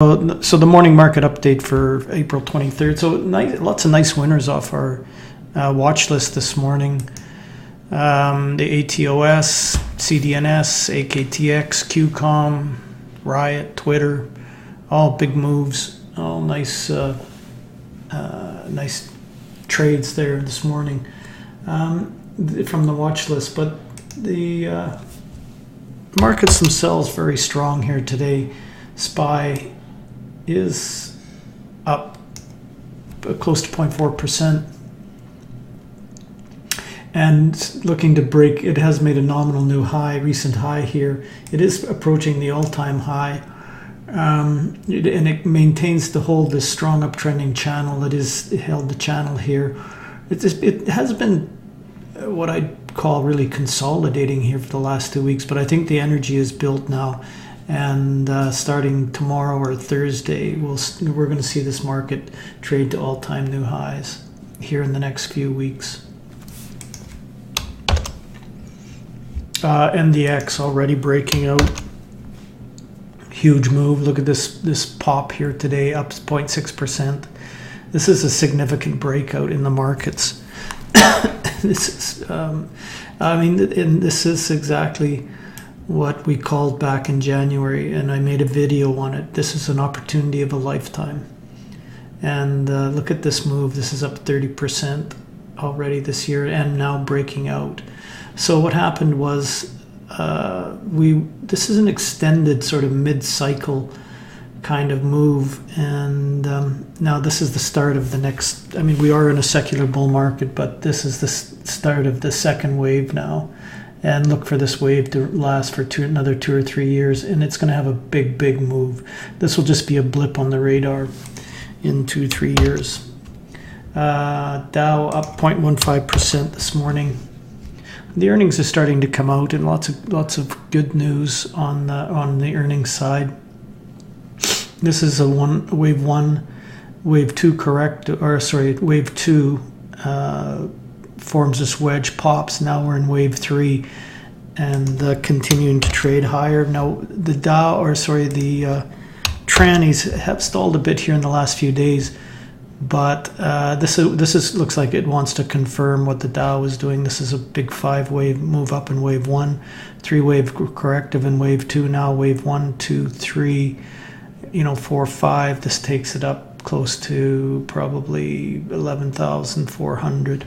So the morning market update for April 23rd. So lots of nice winners off our watch list this morning. The ATOS, CDNS, AKTX, QCOM, Riot, Twitter, all big moves, all nice nice trades there this morning from the watch list. But the markets themselves very strong here today. SPY is up close to 0.4% and looking to break. It has made a nominal new high, recent high here. It is approaching the all-time high, and it maintains to hold this strong uptrending channel. It held the channel here. It has been what I'd call really consolidating here for the last 2 weeks, but I think the energy is built now. And starting tomorrow or Thursday, we're going to see this market trade to all-time new highs here in the next few weeks. NDX already breaking out. Huge move. Look at this pop here today, up 0.6%. This is a significant breakout in the markets. This is, and this is exactly what we called back in January, and I made a video on it. This is an opportunity of a lifetime. And look at this move. This is up 30% already this year and now breaking out. So what happened was this is an extended sort of mid-cycle kind of move, and now this is the start of the next. I mean, we are in a secular bull market, but this is the start of the second wave now. And look for this wave to last for another 2 or 3 years, and it's going to have a big move. This will just be a blip on the radar in 2-3 years. Dow up 0.15% this morning. The earnings are starting to come out, and lots of good news on the earnings side. This is a wave one, wave two wave two. Forms this wedge, pops. Now we're in wave 3 and continuing to trade higher. Now the the trannies have stalled a bit here in the last few days, but this looks like it wants to confirm what the Dow is doing. This is a big 5-wave move up in wave 1, 3-wave corrective in wave 2. Now wave 1, 2, 3, 4, 5. This takes it up close to probably 11,400.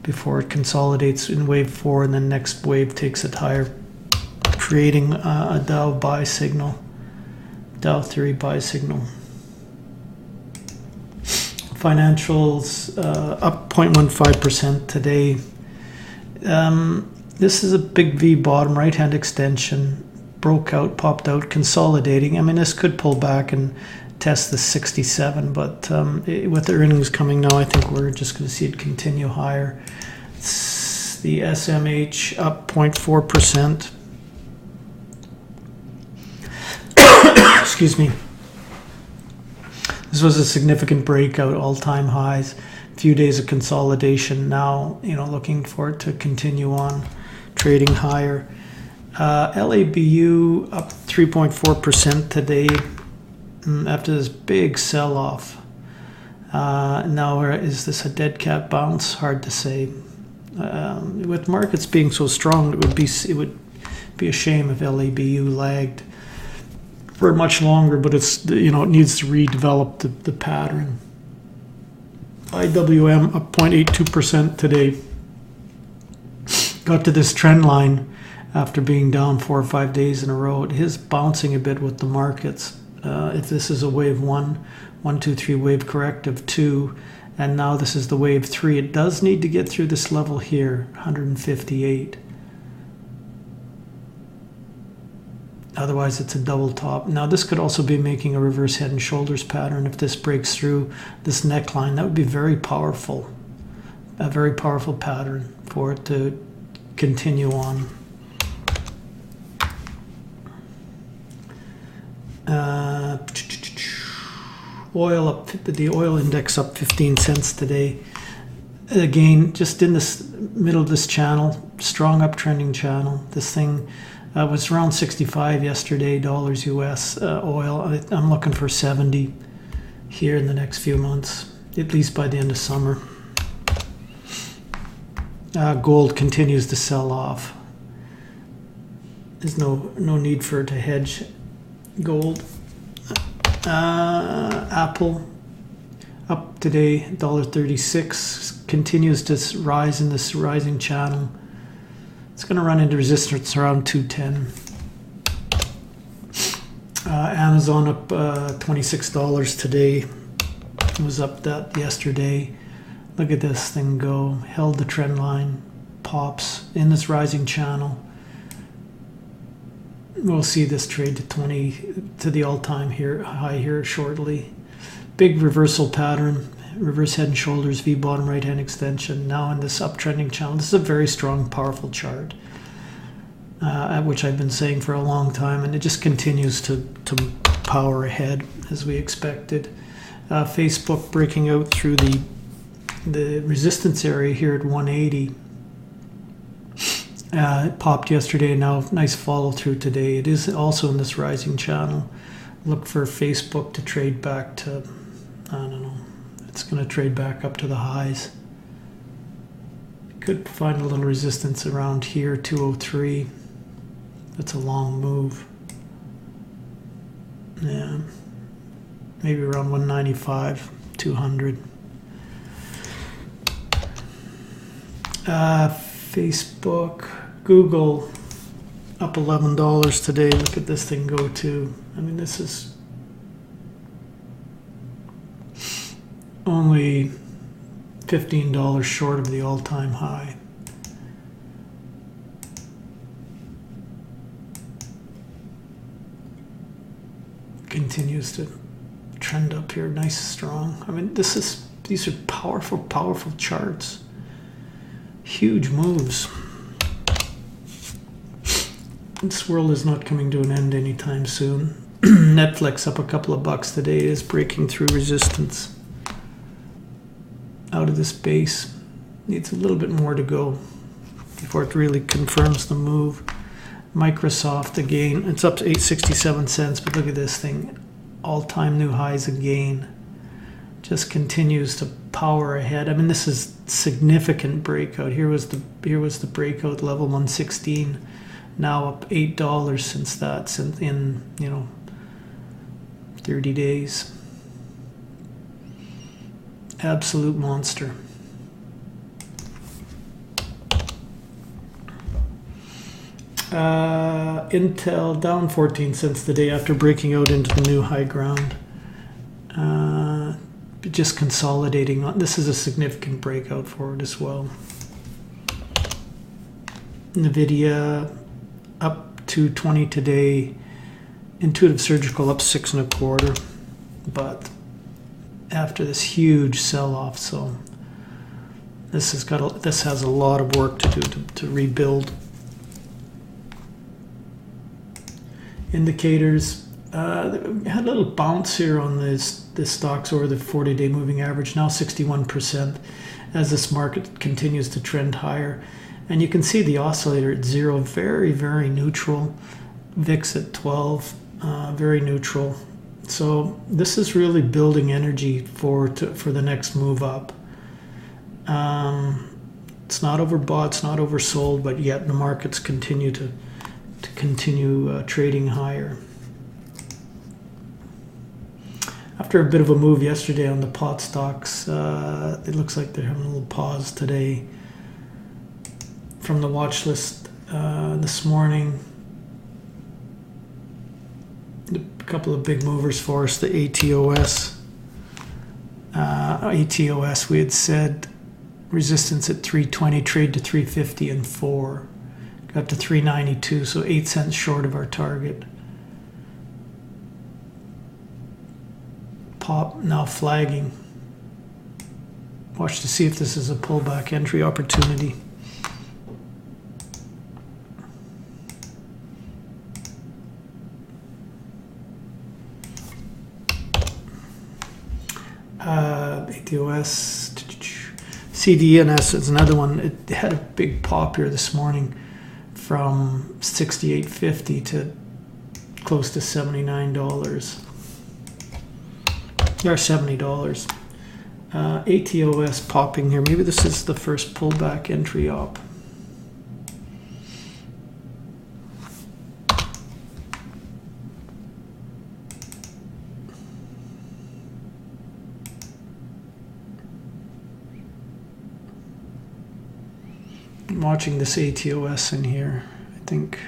Before it consolidates in wave 4, and then next wave takes it higher, creating a Dow buy signal, Dow theory buy signal. Financials up 0.15% today. This is a big V bottom, right-hand extension, broke out, popped out, consolidating. I mean, this could pull back and test the 67, but with the earnings coming now, I think we're just going to see it continue higher. It's the SMH up 0.4%. Excuse me. This was a significant breakout, all-time highs. A few days of consolidation. Now, looking for it to continue on, trading higher. LABU up 3.4% today. After this big sell-off. Now, is this a dead cat bounce? Hard to say. With markets being so strong, it would be a shame if LABU lagged for much longer. But it's it needs to redevelop the pattern. IWM up 0.82% today. Got to this trend line after being down 4 or 5 days in a row. It is bouncing a bit with the markets. If this is a wave 1, 2, 3 wave corrective 2, and now this is the wave 3, it does need to get through this level here, 158. Otherwise, it's a double top. Now, this could also be making a reverse head and shoulders pattern. If this breaks through this neckline, that would be very powerful. A very powerful pattern for it to continue on. Oil up, the oil index up 15 cents today. Again, just in this middle of this channel, strong uptrending channel. This thing It was around 65 yesterday, dollars US oil. I'm looking for 70 here in the next few months, at least by the end of summer. Gold continues to sell off. There's no need for it to hedge gold. Apple up today, $1.36, continues to rise in this rising channel. It's going to run into resistance around 210. Amazon up $26 today. It was up that yesterday. Look at this thing go. Held the trend line. Pops in this rising channel. We'll see this trade to the all-time high here shortly. Big reversal pattern. Reverse head and shoulders, V bottom right hand extension. Now in this uptrending channel. This is a very strong, powerful chart, which I've been saying for a long time, and it just continues to power ahead as we expected. Facebook breaking out through the resistance area here at 180. It popped yesterday, now nice follow through today. It is also in this rising channel. Look for Facebook to trade back to, I don't know, it's going to trade back up to the highs. Could find a little resistance around here, 203. That's a long move. Yeah, maybe around 195, 200. Facebook, Google up $11 today. Look at this thing go to. I mean, this is only $15 short of the all-time high. Continues to trend up here, nice, strong. I mean, these are powerful, powerful charts. Huge moves. This world is not coming to an end anytime soon. Netflix up a couple of bucks today, is breaking through resistance. Out of this base. Needs a little bit more to go before it really confirms the move. Microsoft again, it's up to 867 cents, but look at this thing. All-time new highs again. Just continues to power ahead. I mean, this is significant breakout. Here was the breakout level 116. Now up $8 since that, in 30 days. Absolute monster. Intel down 14 cents the day after breaking out into the new high ground. Just consolidating. This is a significant breakout for it as well. Nvidia up 220 today. Intuitive Surgical up 6 1/4. But after this huge sell-off, so this has a lot of work to do to rebuild. Indicators had a little bounce here on this stocks over the 40-day moving average, now 61%, as this market continues to trend higher. And you can see the oscillator at 0, very, very neutral. VIX at 12, very neutral. So this is really building energy for the next move up. It's not overbought, it's not oversold, but yet the markets continue to continue trading higher. After a bit of a move yesterday on the pot stocks, it looks like they're having a little pause today. From the watch list this morning, a couple of big movers for us, the ATOS. ATOS, we had said resistance at 320, trade to 350 and 4. Got to 392, so 8 cents short of our target. Pop now flagging. Watch to see if this is a pullback entry opportunity. ATOS, CDNS is another one. It had a big pop here this morning. from $68.50 to close to $79 or $70. ATOS popping here. Maybe this is the first pullback entry op. I'm watching this ATOS in here, I think.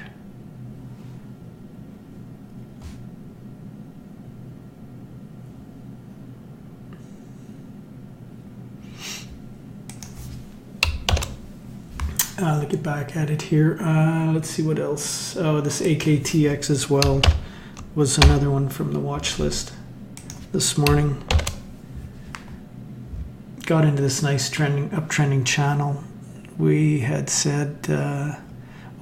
Look back at it here. Let's see what else. Oh, this AKTX as well was another one from the watch list this morning. Got into this nice uptrending channel. We had said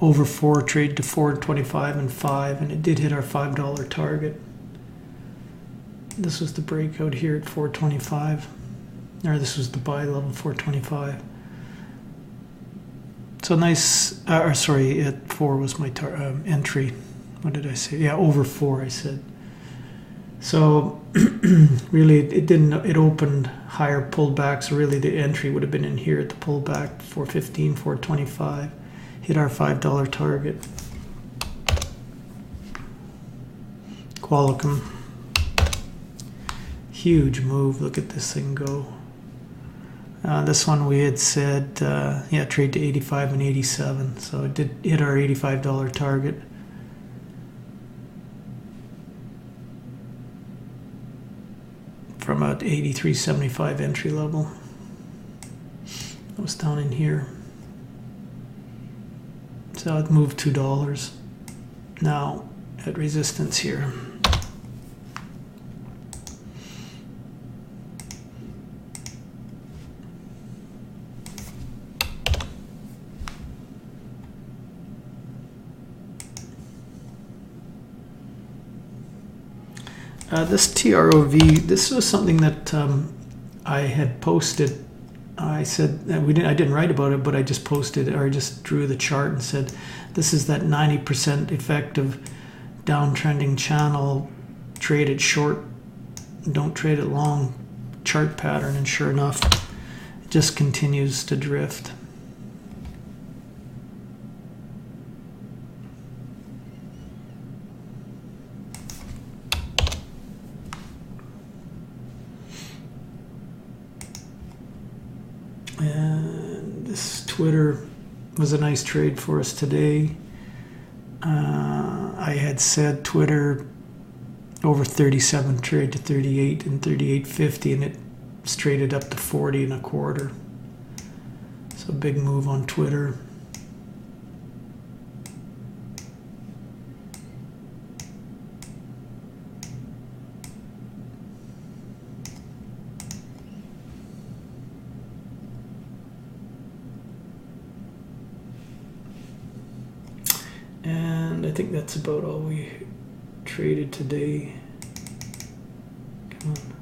over 4 trade to 4.25 and 5, and it did hit our $5 target. This was the breakout here at 4.25, or this was the buy level 4.25. So nice, or sorry, at 4 was my entry. What did I say? Yeah, over 4 I said. So really it opened higher pullback, so really the entry would have been in here at the pullback, 4.15, 4.25, hit our $5 target. Qualcomm, huge move, look at this thing go. This one we had said, yeah, trade to 85 and 87, so it did hit our $85 target. From about 83.75 entry level. It was down in here. So it moved $2. Now at resistance here. This TROV, this was something that I had posted. I said I didn't write about it, but I just posted, or I just drew the chart and said, this is that 90% effective downtrending channel. Trade it short, don't trade it long chart pattern, and sure enough, it just continues to drift. And this Twitter was a nice trade for us today. I had said Twitter over 37 trade to 38 and 38.50, and it traded up to 40 and a quarter. So big move on Twitter. And I think that's about all we traded today. Come on.